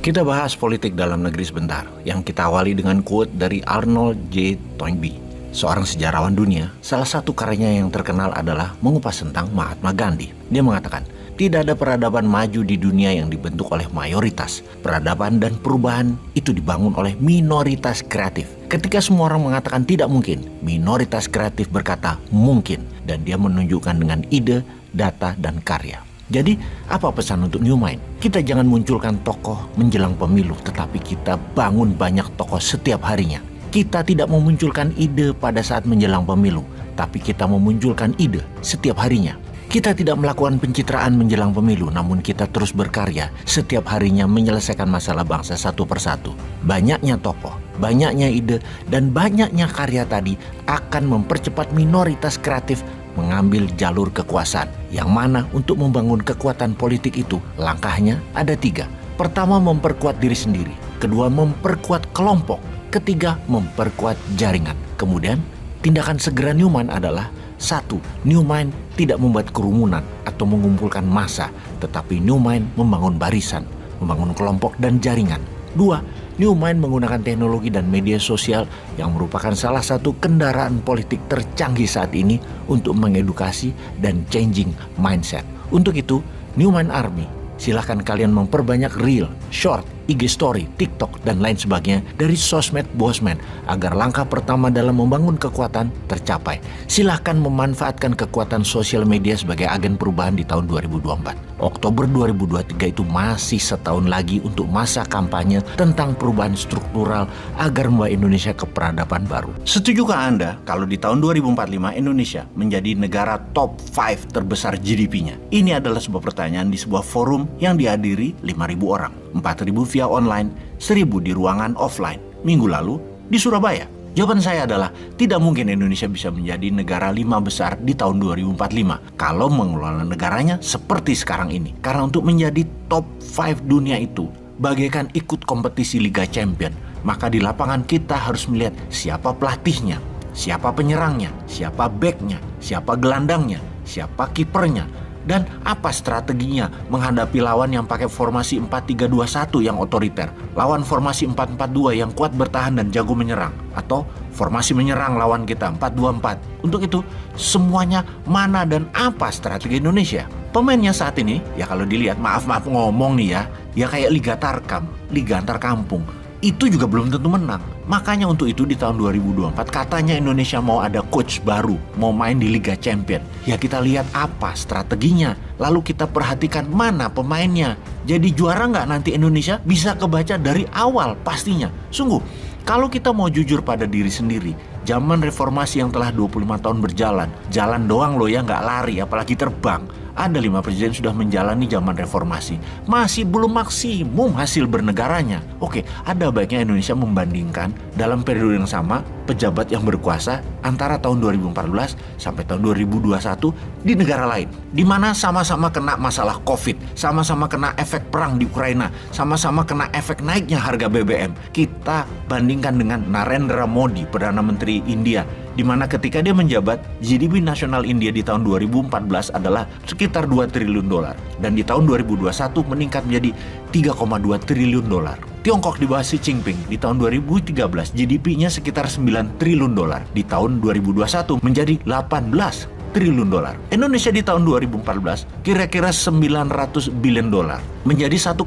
Kita bahas politik dalam negeri sebentar, yang kita awali dengan quote dari Arnold J. Toynbee, seorang sejarawan dunia. Salah satu karyanya yang terkenal adalah mengupas tentang Mahatma Gandhi. Dia mengatakan, tidak ada peradaban maju di dunia yang dibentuk oleh mayoritas. Peradaban dan perubahan itu dibangun oleh minoritas kreatif. Ketika semua orang mengatakan tidak mungkin, minoritas kreatif berkata mungkin. Dan dia menunjukkan dengan ide, data, dan karya. Jadi, apa pesan untuk New Mind? Kita jangan munculkan tokoh menjelang pemilu, tetapi kita bangun banyak tokoh setiap harinya. Kita tidak memunculkan ide pada saat menjelang pemilu, tapi kita memunculkan ide setiap harinya. Kita tidak melakukan pencitraan menjelang pemilu, namun kita terus berkarya setiap harinya menyelesaikan masalah bangsa satu persatu. Banyaknya tokoh, banyaknya ide, dan banyaknya karya tadi akan mempercepat minoritas kreatif mengambil jalur kekuasaan. Yang mana untuk membangun kekuatan politik itu, langkahnya ada 3. Pertama, memperkuat diri sendiri. Kedua, memperkuat kelompok. Ketiga, memperkuat jaringan. Kemudian, tindakan segera New Mind adalah 1. New Mind tidak membuat kerumunan atau mengumpulkan massa, tetapi New Mind membangun barisan, membangun kelompok dan jaringan. 2. New Mind menggunakan teknologi dan media sosial yang merupakan salah satu kendaraan politik tercanggih saat ini untuk mengedukasi dan changing mindset. Untuk itu, New Mind Army, silahkan kalian memperbanyak reel, short, IG story, TikTok, dan lain sebagainya dari sosmed Bosman agar langkah pertama dalam membangun kekuatan tercapai. Silahkan memanfaatkan kekuatan sosial media sebagai agen perubahan di tahun 2024. Oktober 2023 itu masih setahun lagi untuk masa kampanye tentang perubahan struktural agar membawa Indonesia ke peradaban baru. Setujukah Anda kalau di tahun 2045 Indonesia menjadi negara top 5 terbesar GDP-nya? Ini adalah sebuah pertanyaan di sebuah forum yang dihadiri 5.000 orang. 4.000 via online, 1.000 di ruangan offline. Minggu lalu di Surabaya. Jawaban saya adalah tidak mungkin Indonesia bisa menjadi negara 5 besar di tahun 2045 kalau mengelola negaranya seperti sekarang ini. Karena untuk menjadi top 5 dunia itu bagaikan ikut kompetisi Liga Champion. Maka di lapangan kita harus melihat siapa pelatihnya, siapa penyerangnya, siapa backnya, siapa gelandangnya, siapa kipernya, dan apa strateginya menghadapi lawan yang pakai formasi 4-3-2-1 yang otoriter, lawan formasi 4-4-2 yang kuat bertahan dan jago menyerang, atau formasi menyerang lawan kita 4-2-4. Untuk itu, semuanya mana dan apa strategi Indonesia? Pemainnya saat ini, ya kalau dilihat, maaf ngomong nih ya kayak Liga Tarkam, Liga Antar Kampung. Itu juga belum tentu menang. Makanya untuk itu di tahun 2024 katanya Indonesia mau ada coach baru, mau main di Liga Champion. Ya kita lihat apa strateginya, lalu kita perhatikan mana pemainnya. Jadi juara nggak nanti Indonesia bisa kebaca dari awal pastinya. Sungguh, kalau kita mau jujur pada diri sendiri, zaman reformasi yang telah 25 tahun berjalan, jalan doang loh ya, nggak lari apalagi terbang. Ada 5 presiden sudah menjalani zaman reformasi. Masih belum maksimum hasil bernegaranya. Oke, ada baiknya Indonesia membandingkan dalam periode yang sama pejabat yang berkuasa antara tahun 2014 sampai tahun 2021 di negara lain. Di mana sama-sama kena masalah COVID, sama-sama kena efek perang di Ukraina, sama-sama kena efek naiknya harga BBM. Kita bandingkan dengan Narendra Modi, Perdana Menteri India, di mana ketika dia menjabat, GDP nasional India di tahun 2014 adalah sekitar 2 triliun dolar. Dan di tahun 2021 meningkat menjadi 3,2 triliun dolar. Tiongkok di bawah Xi Jinping di tahun 2013 GDP-nya sekitar 9 triliun dolar. Di tahun 2021 menjadi 18 triliun dolar. Indonesia di tahun 2014 kira-kira 900 billion dolar. Menjadi 1,1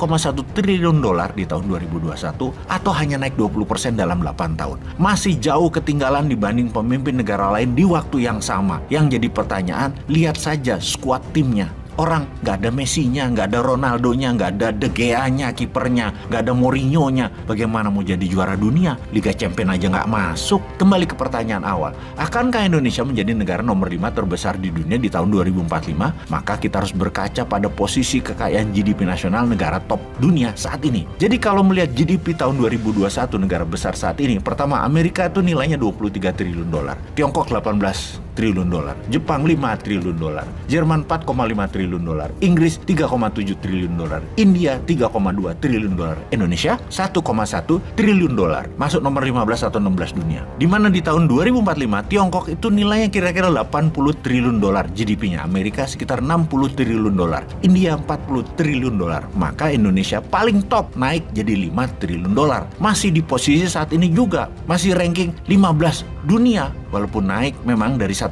triliun dolar di tahun 2021 atau hanya naik 20% dalam 8 tahun. Masih jauh ketinggalan dibanding pemimpin negara lain di waktu yang sama. Yang jadi pertanyaan, lihat saja skuad timnya. Orang nggak ada Messi-nya, nggak ada Ronaldo-nya, nggak ada De Gea-nya, kipernya, nggak ada Mourinho-nya. Bagaimana mau jadi juara dunia? Liga Champion aja nggak masuk. Kembali ke pertanyaan awal. Akankah Indonesia menjadi negara nomor 5 terbesar di dunia di tahun 2045? Maka kita harus berkaca pada posisi kekayaan GDP nasional negara top dunia saat ini. Jadi kalau melihat GDP tahun 2021 negara besar saat ini, pertama Amerika itu nilainya 23 triliun dolar. Tiongkok 18 triliun dolar, Jepang 5 triliun dolar, Jerman 4,5 triliun dolar, Inggris 3,7 triliun dolar, India 3,2 triliun dolar, Indonesia 1,1 triliun dolar. Masuk nomor 15 atau 16 dunia. Di mana di tahun 2045 Tiongkok itu nilainya kira-kira 80 triliun dolar GDP-nya, Amerika sekitar 60 triliun dolar, India 40 triliun dolar. Maka Indonesia paling top, naik jadi 5 triliun dolar. Masih di posisi saat ini juga, masih ranking 15 dunia. Walaupun naik memang dari 1,1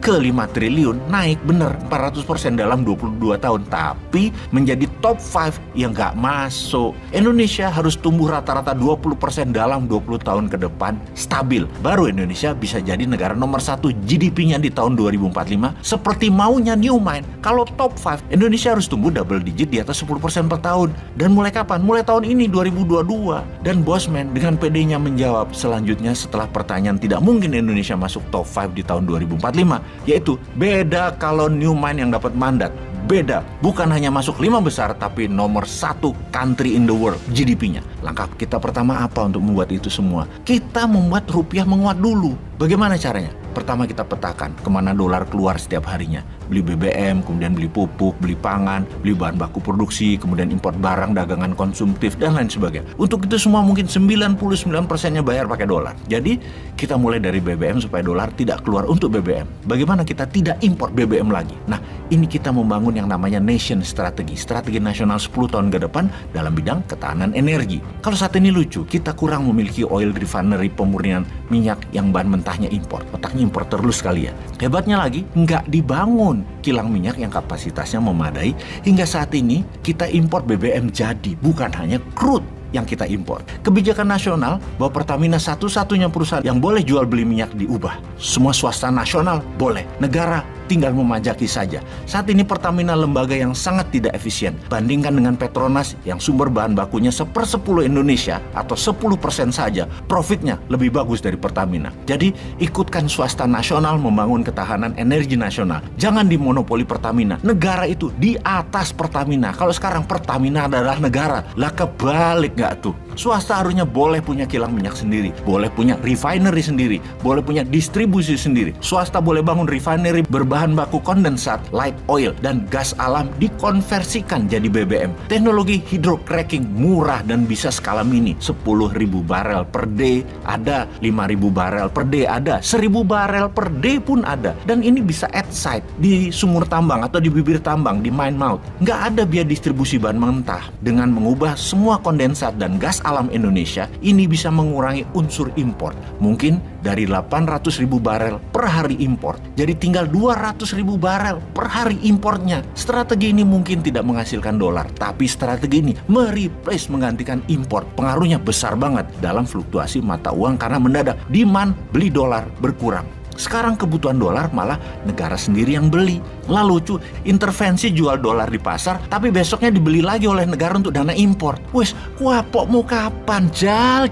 ke 5 triliun, naik bener 400% dalam 22 tahun. Tapi menjadi top 5 yang gak masuk. Indonesia harus tumbuh rata-rata 20% dalam 20 tahun ke depan, stabil. Baru Indonesia bisa jadi negara nomor 1 GDP-nya di tahun 2045 seperti maunya Newmind. Kalau top 5, Indonesia harus tumbuh double digit di atas 10% per tahun. Dan mulai kapan? Mulai tahun ini 2022. Dan Bosman dengan PD-nya menjawab selanjutnya setelah pertanyaan tidak mungkin Indonesia masuk top 5 di tahun 2045, yaitu beda kalau Newmind yang dapat mandat. Beda, bukan hanya masuk 5 besar, tapi nomor 1 country in the world GDP-nya. Langkah kita pertama apa untuk membuat itu semua? Kita membuat rupiah menguat dulu. Bagaimana caranya? Pertama kita petakan kemana dolar keluar setiap harinya. Beli BBM, kemudian beli pupuk, beli pangan, beli bahan baku produksi, kemudian impor barang, dagangan konsumtif, dan lain sebagainya. Untuk itu semua mungkin 99%-nya bayar pakai dolar. Jadi kita mulai dari BBM supaya dolar tidak keluar untuk BBM. Bagaimana kita tidak impor BBM lagi? Nah, ini kita membangun yang namanya nation strategy, strategi nasional 10 tahun ke depan dalam bidang ketahanan energi. Kalau saat ini lucu, kita kurang memiliki oil refinery pemurnian minyak yang bahan mentahnya impor. Otaknya impor terus sekali ya. Hebatnya lagi, nggak dibangun kilang minyak yang kapasitasnya memadai. Hingga saat ini kita impor BBM jadi, bukan hanya crude yang kita impor. Kebijakan nasional bahwa Pertamina satu-satunya perusahaan yang boleh jual beli minyak diubah. Semua swasta nasional boleh. Negara tinggal memajaki saja. Saat ini Pertamina lembaga yang sangat tidak efisien. Bandingkan dengan Petronas yang sumber bahan bakunya 1/10 Indonesia atau 10% saja. Profitnya lebih bagus dari Pertamina. Jadi ikutkan swasta nasional membangun ketahanan energi nasional. Jangan dimonopoli Pertamina. Negara itu di atas Pertamina. Kalau sekarang Pertamina adalah negara, lah kebalik nggak tuh? Swasta harusnya boleh punya kilang minyak sendiri, boleh punya refinery sendiri, boleh punya distribusi sendiri. Swasta boleh bangun refinery berbahan baku kondensat, light oil, dan gas alam dikonversikan jadi BBM. Teknologi hydrocracking murah dan bisa skala mini. 10.000 barel per day ada, 5.000 barel per day ada, 1.000 barel per day pun ada. Dan ini bisa at site, di sumur tambang atau di bibir tambang, di mine mouth. Nggak ada biaya distribusi bahan mentah. Dengan mengubah semua kondensat dan gas alam Indonesia, ini bisa mengurangi unsur impor. Mungkin dari 800.000 barel per hari impor, jadi tinggal 200.000 barel per hari importnya. Strategi ini mungkin tidak menghasilkan dolar, tapi strategi ini mereplace, menggantikan impor. Pengaruhnya besar banget dalam fluktuasi mata uang karena mendadak demand beli dolar berkurang. Sekarang kebutuhan dolar malah negara sendiri yang beli. Lalu lucu, intervensi jual dolar di pasar, tapi besoknya dibeli lagi oleh negara untuk dana impor. Wes, kuapok mau kapan? Jal.